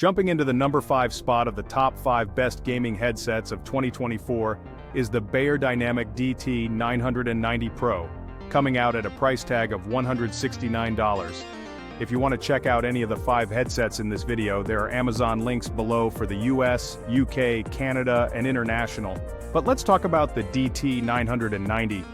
Jumping into the number 5 spot of the top 5 best gaming headsets of 2024 is the Beyerdynamic DT 990 Pro, coming out at a price tag of $169. If you want to check out any of the 5 headsets in this video, there are Amazon links below for the US, UK, Canada, and international. But let's talk about the DT 990.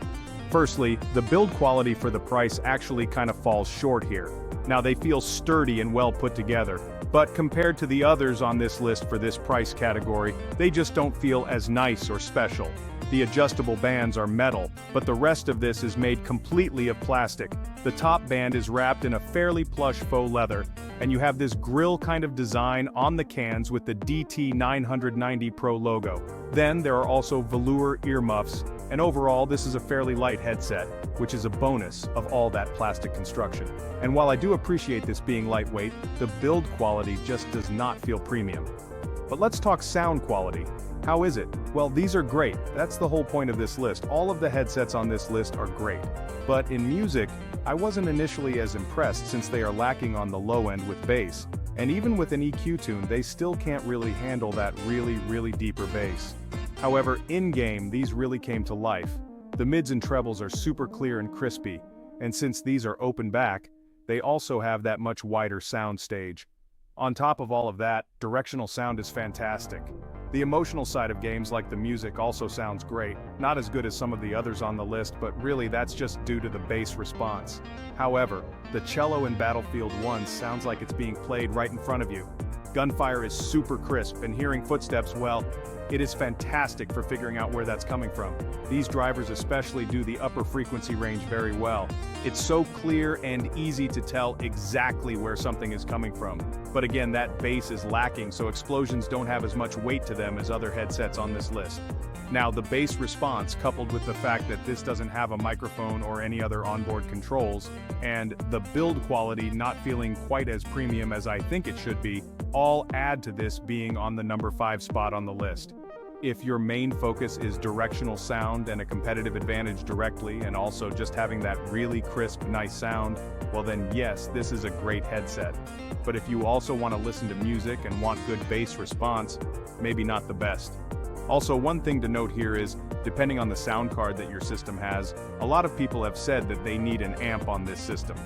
Firstly, the build quality for the price actually kind of falls short here. Now they feel sturdy and well put together, but compared to the others on this list for this price category, they just don't feel as nice or special. The adjustable bands are metal, but the rest of this is made completely of plastic. The top band is wrapped in a fairly plush faux leather, and you have this grill kind of design on the cans with the DT 990 Pro logo. Then there are also velour earmuffs, and overall this is a fairly light headset, which is a bonus of all that plastic construction. And while I do appreciate this being lightweight, the build quality just does not feel premium. But let's talk sound quality. How is it? Well, these are great. That's the whole point of this list. All of the headsets on this list are great. But in music, I wasn't initially as impressed since they are lacking on the low end with bass. And even with an EQ tune, they still can't really handle that really deeper bass. However, in-game, these really came to life. The mids and trebles are super clear and crispy, and since these are open back, they also have that much wider sound stage. On top of all of that, directional sound is fantastic. The emotional side of games like the music also sounds great, not as good as some of the others on the list, but really that's just due to the bass response. However, the cello in Battlefield 1 sounds like it's being played right in front of you. Gunfire is super crisp, and hearing footsteps, well, it is fantastic for figuring out where that's coming from. These drivers especially do the upper frequency range very well. It's so clear and easy to tell exactly where something is coming from. But again, that bass is lacking, so explosions don't have as much weight to them as other headsets on this list. Now, the bass response, coupled with the fact that this doesn't have a microphone or any other onboard controls, and the build quality not feeling quite as premium as I think it should be, all add to this being on the number 5 spot on the list. If your main focus is directional sound and a competitive advantage directly, and also just having that really crisp, nice sound, well then yes, this is a great headset. But if you also want to listen to music and want good bass response, maybe not the best. Also, one thing to note here is, depending on the sound card that your system has, a lot of people have said that they need an amp on this system.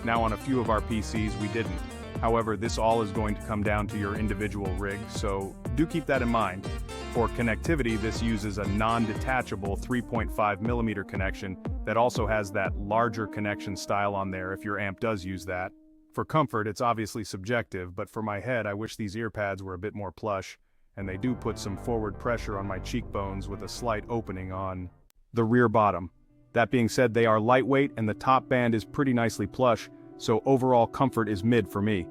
Now on a few of our PCs we didn't. However, this all is going to come down to your individual rig, so do keep that in mind. For connectivity, this uses a non-detachable 3.5mm connection that also has that larger connection style on there if your amp does use that. For comfort, it's obviously subjective, but for my head, I wish these ear pads were a bit more plush, and they do put some forward pressure on my cheekbones with a slight opening on the rear bottom. That being said, they are lightweight and the top band is pretty nicely plush, so overall comfort is mid for me.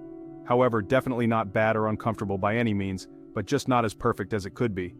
However, definitely not bad or uncomfortable by any means, but just not as perfect as it could be.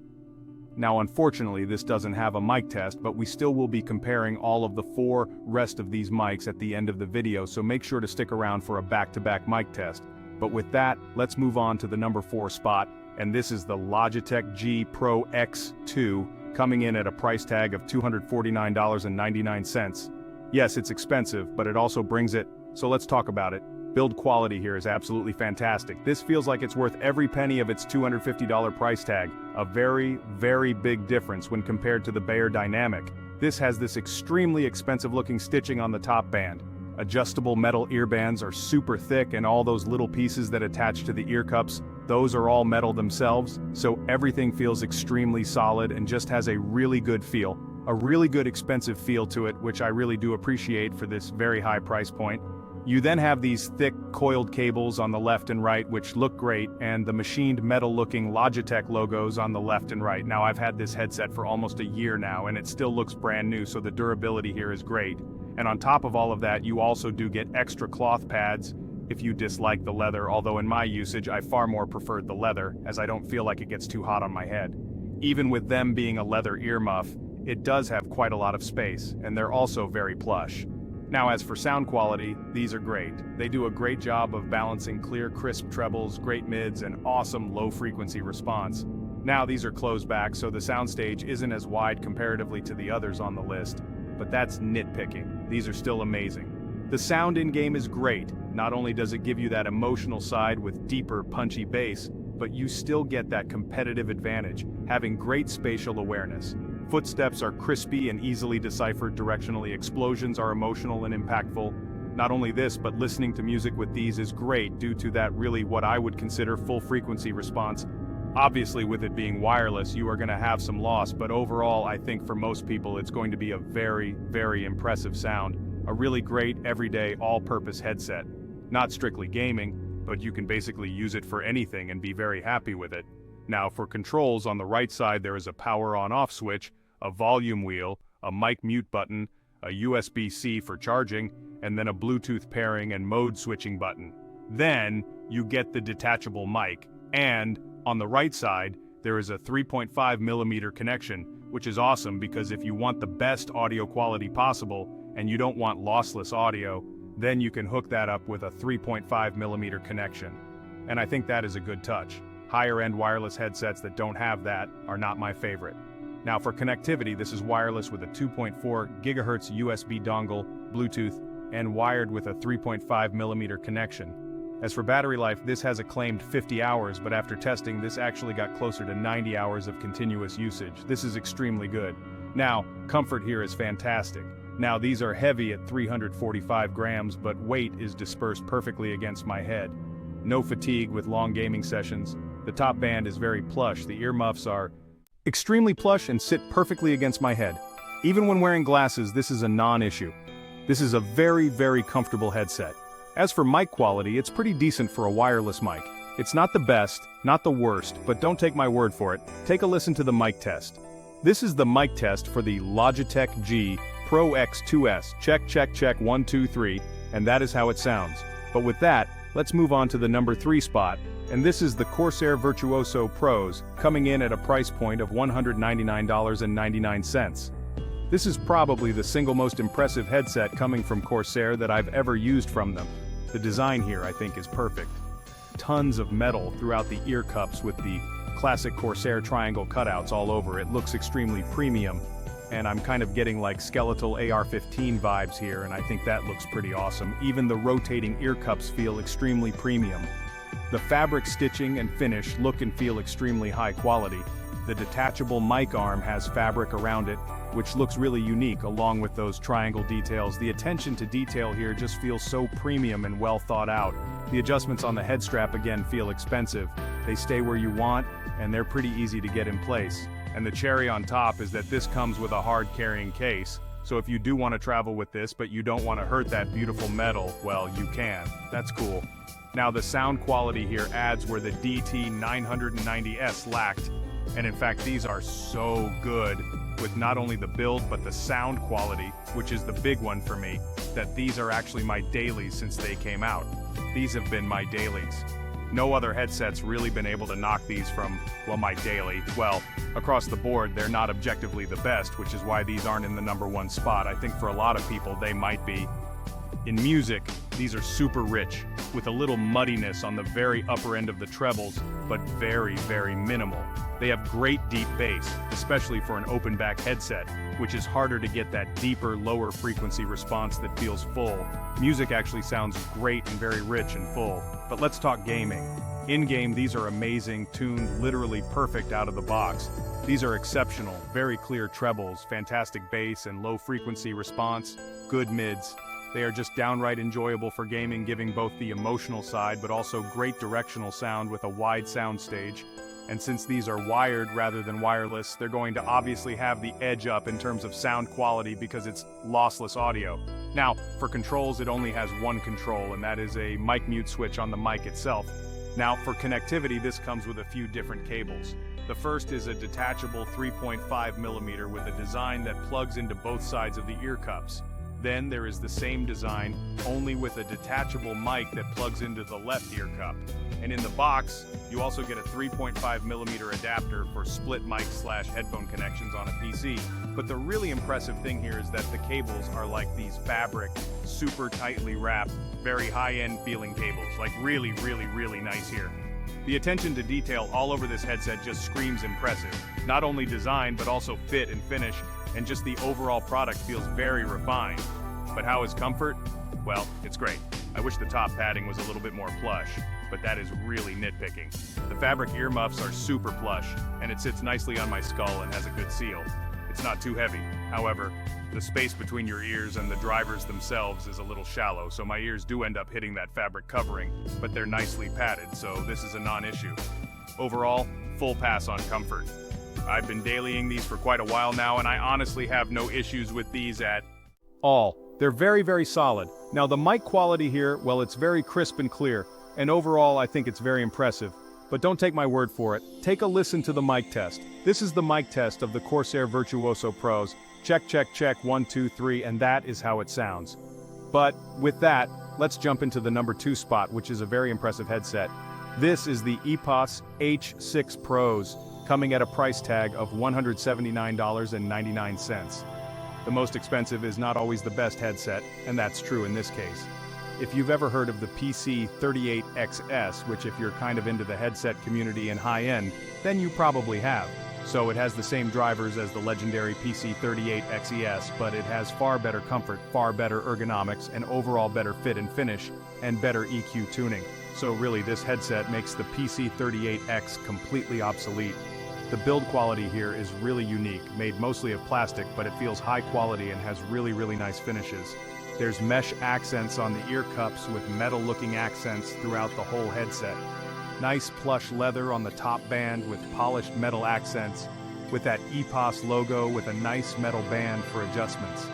Now unfortunately this doesn't have a mic test, but we still will be comparing all of the 4 rest of these mics at the end of the video, so make sure to stick around for a back-to-back mic test. But with that, let's move on to the number 4 spot, and this is the Logitech G Pro X2, coming in at a price tag of $249.99. Yes, it's expensive, but it also brings it, so let's talk about it. Build quality here is absolutely fantastic. This feels like it's worth every penny of its $250 price tag, a very big difference when compared to the Beyerdynamic. This has this extremely expensive looking stitching on the top band. Adjustable metal ear bands are super thick, and all those little pieces that attach to the ear cups, those are all metal themselves, so everything feels extremely solid and just has a really good feel. A really good expensive feel to it, which I really do appreciate for this very high price point. You then have these thick coiled cables on the left and right which look great, and the machined metal looking Logitech logos on the left and right. Now I've had this headset for almost a year now and it still looks brand new, so the durability here is great. And on top of all of that, you also do get extra cloth pads if you dislike the leather, although in my usage I far more preferred the leather, as I don't feel like it gets too hot on my head. Even with them being a leather earmuff, it does have quite a lot of space, and they're also very plush. Now as for sound quality, these are great. They do a great job of balancing clear, crisp trebles, great mids, and awesome low-frequency response. Now these are closed back, so the soundstage isn't as wide comparatively to the others on the list, but that's nitpicking. These are still amazing. The sound in-game is great. Not only does it give you that emotional side with deeper, punchy bass, but you still get that competitive advantage, having great spatial awareness. Footsteps are crispy and easily deciphered directionally. Explosions are emotional and impactful. Not only this, but listening to music with these is great due to that really what I would consider full frequency response. Obviously, with it being wireless, you are going to have some loss, but overall, I think for most people, it's going to be a very, very impressive sound. A really great, everyday, all-purpose headset. Not strictly gaming, but you can basically use it for anything and be very happy with it. Now, for controls, on the right side there is a power on-off switch, a volume wheel, a mic mute button, a USB-C for charging, and then a Bluetooth pairing and mode switching button. Then, you get the detachable mic, and on the right side, there is a 3.5mm connection, which is awesome because if you want the best audio quality possible, and you don't want lossless audio, then you can hook that up with a 3.5mm connection. And I think that is a good touch. Higher-end wireless headsets that don't have that are not my favorite. Now for connectivity, this is wireless with a 2.4 GHz USB dongle, Bluetooth, and wired with a 3.5mm connection. As for battery life, this has a claimed 50 hours, but after testing, this actually got closer to 90 hours of continuous usage. This is extremely good. Now, comfort here is fantastic. Now these are heavy at 345 grams, but weight is dispersed perfectly against my head. No fatigue with long gaming sessions. The top band is very plush. The earmuffs are extremely plush and sit perfectly against my head. Even when wearing glasses, this is a non-issue. This is a very, very comfortable headset. As for mic quality, it's pretty decent for a wireless mic. It's not the best, not the worst, but don't take my word for it. Take a listen to the mic test. This is the mic test for the Logitech G Pro X2S. Check, check, check, 1, 2, 3, and that is how it sounds. But with that, let's move on to the number 3 spot, and this is the Corsair Virtuoso Pros, coming in at a price point of $199.99. This is probably the single most impressive headset coming from Corsair that I've ever used from them. The design here, I think, is perfect. Tons of metal throughout the ear cups with the classic Corsair triangle cutouts all over. It looks extremely premium, and I'm kind of getting like skeletal AR-15 vibes here, and I think that looks pretty awesome. Even the rotating ear cups feel extremely premium. The fabric stitching and finish look and feel extremely high quality. The detachable mic arm has fabric around it, which looks really unique along with those triangle details. The attention to detail here just feels so premium and well thought out. The adjustments on the head strap again feel expensive. They stay where you want, and they're pretty easy to get in place. And the cherry on top is that this comes with a hard carrying case. So if you do want to travel with this but you don't want to hurt that beautiful metal, well, you can. That's cool. Now the sound quality here adds where the DT990S lacked. And in fact, these are so good with not only the build but the sound quality, which is the big one for me, that these are actually my dailies since they came out. These have been my dailies. No other headsets really been able to knock these from, well, my daily. Well, across the board, they're not objectively the best, which is why these aren't in the number 1 spot. I think for a lot of people, they might be. In music, these are super rich, with a little muddiness on the very upper end of the trebles, but very, very minimal. They have great deep bass, especially for an open back headset, which is harder to get that deeper, lower frequency response that feels full. Music actually sounds great and very rich and full. But let's talk gaming. In-game, these are amazing, tuned, literally perfect out of the box. These are exceptional, very clear trebles, fantastic bass and low frequency response, good mids. They are just downright enjoyable for gaming, giving both the emotional side but also great directional sound with a wide sound stage. And since these are wired rather than wireless, they're going to obviously have the edge up in terms of sound quality because it's lossless audio. Now, for controls, it only has one control, and that is a mic mute switch on the mic itself. Now, for connectivity, this comes with a few different cables. The first is a detachable 3.5mm with a design that plugs into both sides of the ear cups. Then there is the same design, only with a detachable mic that plugs into the left ear cup. And in the box, you also get a 3.5mm adapter for split mic/headphone connections on a PC. But the really impressive thing here is that the cables are like these fabric, super tightly wrapped, very high-end feeling cables, like really, really, really nice here. The attention to detail all over this headset just screams impressive. Not only design, but also fit and finish, and just the overall product feels very refined. But how is comfort? Well, it's great. I wish the top padding was a little bit more plush, but that is really nitpicking. The fabric earmuffs are super plush, and it sits nicely on my skull and has a good seal. It's not too heavy. However, the space between your ears and the drivers themselves is a little shallow, so my ears do end up hitting that fabric covering, but they're nicely padded, so this is a non-issue. Overall, full pass on comfort. I've been dailying these for quite a while now, and I honestly have no issues with these at all. They're very solid. Now the mic quality here, well, it's very crisp and clear, and overall I think it's very impressive. But don't take my word for it. Take a listen to the mic test. This is the mic test of the Corsair Virtuoso Pros. Check, 1, 2, 3, and that is how it sounds. But with that, let's jump into the number 2 spot, which is a very impressive headset. This is the EPOS H6 Pros, coming at a price tag of $179.99. The most expensive is not always the best headset, and that's true in this case. If you've ever heard of the PC38XS, which if you're kind of into the headset community and high-end, then you probably have. So it has the same drivers as the legendary PC38XES, but it has far better comfort, far better ergonomics, and overall better fit and finish, and better EQ tuning. So really this headset makes the PC38X completely obsolete. The build quality here is really unique, made mostly of plastic, but it feels high quality and has really nice finishes. There's mesh accents on the ear cups with metal-looking accents throughout the whole headset. Nice plush leather on the top band with polished metal accents, with that EPOS logo with a nice metal band for adjustments.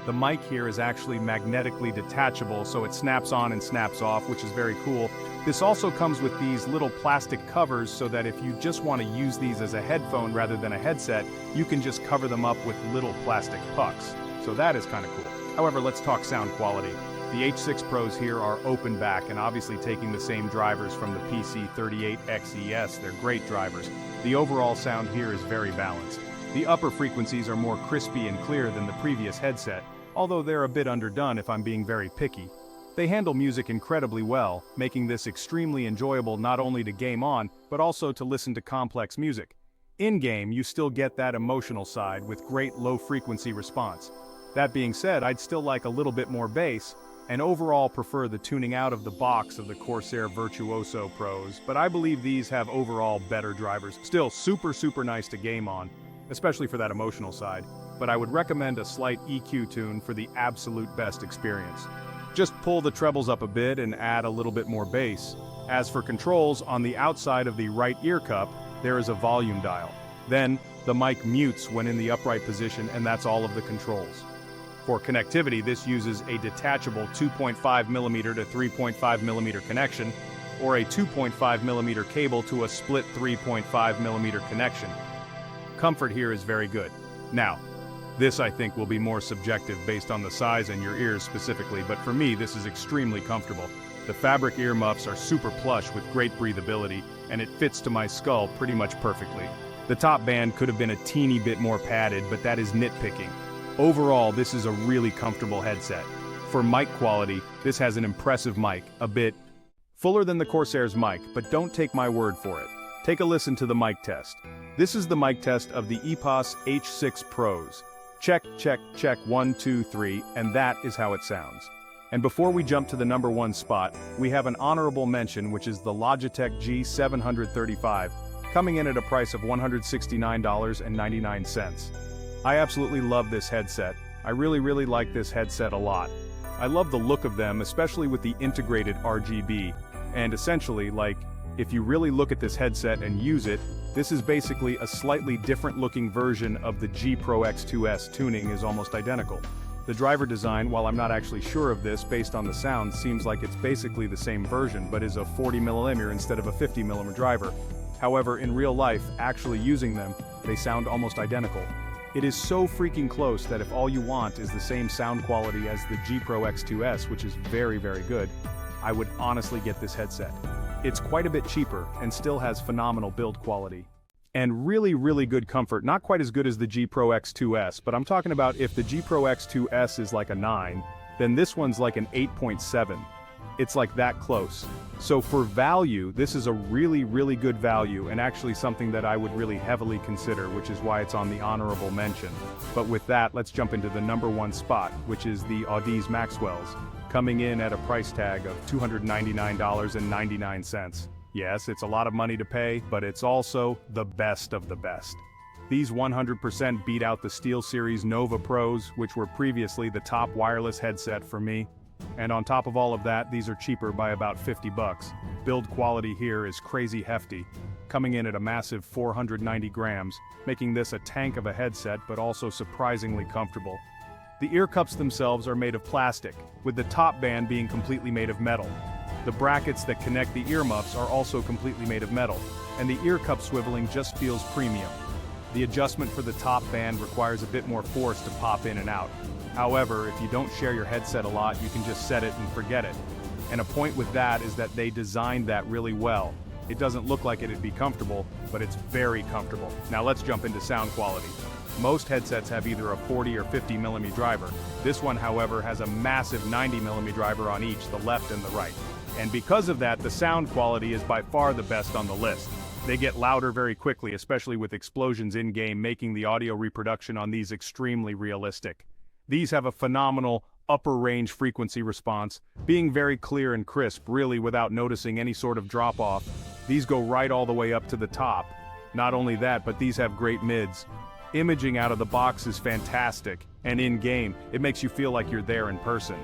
The mic here is actually magnetically detachable, so it snaps on and snaps off, which is very cool. This also comes with these little plastic covers so that if you just want to use these as a headphone rather than a headset, you can just cover them up with little plastic pucks. So that is kind of cool. However, let's talk sound quality. The H6 Pros here are open back and obviously taking the same drivers from the PC38XES. They're great drivers. The overall sound here is very balanced. The upper frequencies are more crispy and clear than the previous headset, although they're a bit underdone if I'm being very picky. They handle music incredibly well, making this extremely enjoyable not only to game on, but also to listen to complex music. In-game, you still get that emotional side with great low-frequency response. That being said, I'd still like a little bit more bass, and overall prefer the tuning out of the box of the Corsair Virtuoso Pros, but I believe these have overall better drivers. Still super nice to game on, especially for that emotional side, but I would recommend a slight EQ tune for the absolute best experience. Just pull the trebles up a bit and add a little bit more bass. As for controls, on the outside of the right ear cup, there is a volume dial. Then, the mic mutes when in the upright position, and that's all of the controls. For connectivity, this uses a detachable 2.5mm to 3.5mm connection, or a 2.5mm cable to a split 3.5mm connection. Comfort here is very good. Now, this I think will be more subjective based on the size and your ears specifically, but for me this is extremely comfortable. The fabric earmuffs are super plush with great breathability, and it fits to my skull pretty much perfectly. The top band could have been a teeny bit more padded, but that is nitpicking. Overall, this is a really comfortable headset. For mic quality, this has an impressive mic, a bit fuller than the Corsair's mic, but don't take my word for it. Take a listen to the mic test. This is the mic test of the EPOS H6 Pros. Check, 1, 2, 3, and that is how it sounds. And before we jump to the number 1 spot, we have an honorable mention, which is the Logitech G735, coming in at a price of $169.99. I absolutely love this headset. I really like this headset a lot. I love the look of them, especially with the integrated RGB. And essentially, if you really look at this headset and use it, this is basically a slightly different looking version of the G Pro X2S. Tuning is almost identical. The driver design, while I'm not actually sure of this based on the sound, seems like it's basically the same version, but is a 40mm instead of a 50mm driver. However, in real life, actually using them, they sound almost identical. It is so freaking close that if all you want is the same sound quality as the G Pro X2S, which is very good, I would honestly get this headset. It's quite a bit cheaper and still has phenomenal build quality. And really good comfort, not quite as good as the G Pro X2S, but I'm talking about if the G Pro X2S is like a 9, then this one's like an 8.7. It's like that close. So for value, this is a really good value, and actually something that I would really heavily consider, which is why it's on the honorable mention. But with that, let's jump into the number 1 spot, which is the Audeze Maxwell's. coming in at a price tag of $299.99. Yes, it's a lot of money to pay, but it's also the best of the best. These 100% beat out the SteelSeries Nova Pros, which were previously the top wireless headset for me. And on top of all of that, these are cheaper by about 50 bucks. Build quality here is crazy hefty, coming in at a massive 490 grams, making this a tank of a headset but also surprisingly comfortable. The ear cups themselves are made of plastic, with the top band being completely made of metal. The brackets that connect the earmuffs are also completely made of metal, and the ear cup swiveling just feels premium. The adjustment for the top band requires a bit more force to pop in and out. However, if you don't share your headset a lot, you can just set it and forget it. And a point with that is that they designed that really well. It doesn't look like it'd be comfortable, but it's very comfortable. Now let's jump into sound quality. Most headsets have either a 40 or 50 mm driver. This one, however, has a massive 90 mm driver on each, the left and the right. And because of that, the sound quality is by far the best on the list. They get louder very quickly, especially with explosions in-game, making the audio reproduction on these extremely realistic. These have a phenomenal upper range frequency response, being very clear and crisp, really without noticing any sort of drop-off. These go right all the way up to the top. Not only that, but these have great mids. Imaging out of the box is fantastic, and in-game, it makes you feel like you're there in person.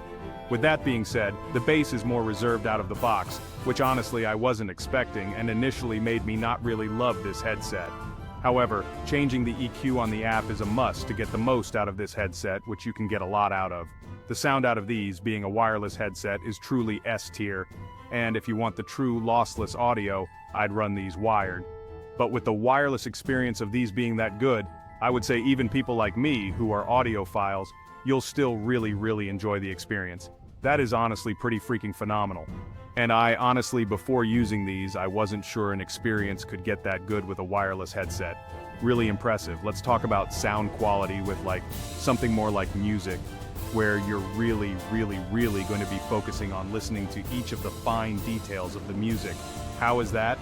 With that being said, the bass is more reserved out of the box, which honestly I wasn't expecting and initially made me not really love this headset. However, changing the EQ on the app is a must to get the most out of this headset, which you can get a lot out of. The sound out of these, being a wireless headset, is truly S tier, and if you want the true lossless audio, I'd run these wired. But with the wireless experience of these being that good, I would say even people like me, who are audiophiles, you'll still really enjoy the experience. That is honestly pretty freaking phenomenal. And I honestly, before using these, I wasn't sure an experience could get that good with a wireless headset. Really impressive. Let's talk about sound quality with something more like music, where you're really going to be focusing on listening to each of the fine details of the music. How is that?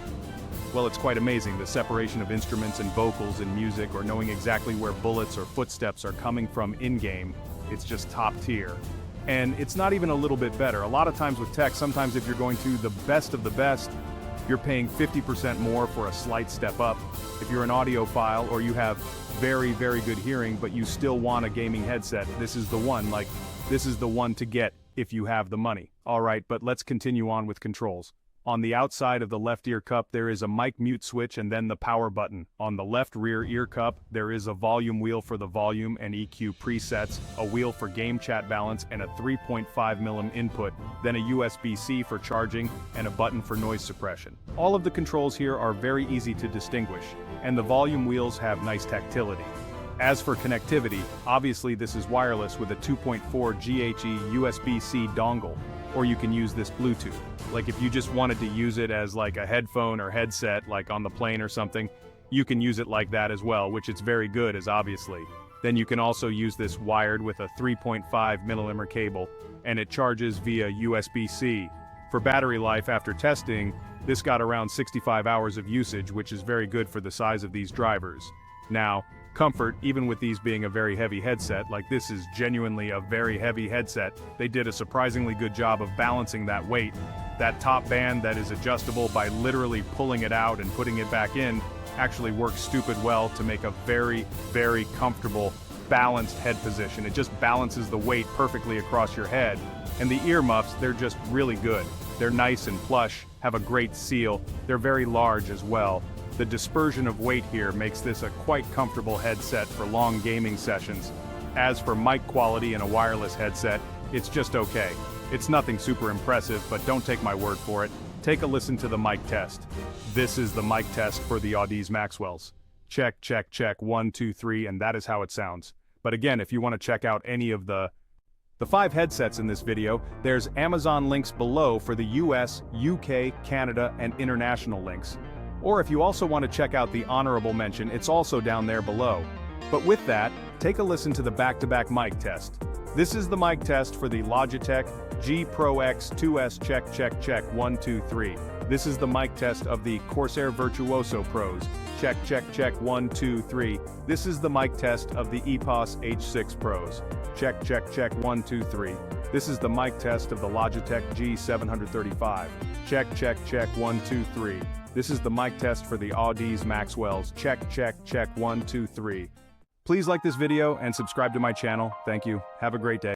Well, it's quite amazing. The separation of instruments and vocals in music, or knowing exactly where bullets or footsteps are coming from in-game, it's just top tier. And it's not even a little bit better. A lot of times with tech, sometimes if you're going to the best of the best, you're paying 50% more for a slight step up. If you're an audiophile or you have very good hearing, but you still want a gaming headset, this is the one. This is the one to get if you have the money. Alright, but let's continue on with controls. On the outside of the left ear cup, there is a mic mute switch and then the power button. On the left rear ear cup, there is a volume wheel for the volume and EQ presets, a wheel for game chat balance, and a 3.5mm input, then a USB-C for charging, and a button for noise suppression. All of the controls here are very easy to distinguish, and the volume wheels have nice tactility. As for connectivity, obviously this is wireless with a 2.4 GHz USB-C dongle, or you can use this Bluetooth. If you just wanted to use it as a headphone or headset, on the plane or something, you can use it like that as well, which it's very good as obviously. Then you can also use this wired with a 3.5mm cable, and it charges via USB-C. For battery life after testing, this got around 65 hours of usage, which is very good for the size of these drivers. Now, comfort, even with these being a very heavy headset, this is genuinely a very heavy headset, they did a surprisingly good job of balancing that weight. That top band that is adjustable by literally pulling it out and putting it back in actually works stupid well to make a very comfortable, balanced head position. It just balances the weight perfectly across your head. And the earmuffs, they're just really good. They're nice and plush, have a great seal, they're very large as well. The dispersion of weight here makes this a quite comfortable headset for long gaming sessions. As for mic quality in a wireless headset, it's just okay. It's nothing super impressive, but don't take my word for it. Take a listen to the mic test. This is the mic test for the Audeze Maxwells. Check, 1, 2, 3, and that is how it sounds. But again, if you want to check out any of the 5 headsets in this video, there's Amazon links below for the US, UK, Canada, and international links. Or if you also want to check out the honorable mention, it's also down there below. But with that, take a listen to the back-to-back mic test. This is the mic test for the Logitech G Pro X2. Check, 1, 2, 3. This is the mic test of the Corsair Virtuoso Pros. Check, 1, 2, 3. This is the mic test of the EPOS H6 Pros. Check, 1, 2, 3. This is the mic test of the Logitech G735. Check, check, check, 1, 2, 3. This is the mic test for the Audeze Maxwell's. Check, check, check, 1, 2, 3. Please like this video and subscribe to my channel. Thank you. Have a great day.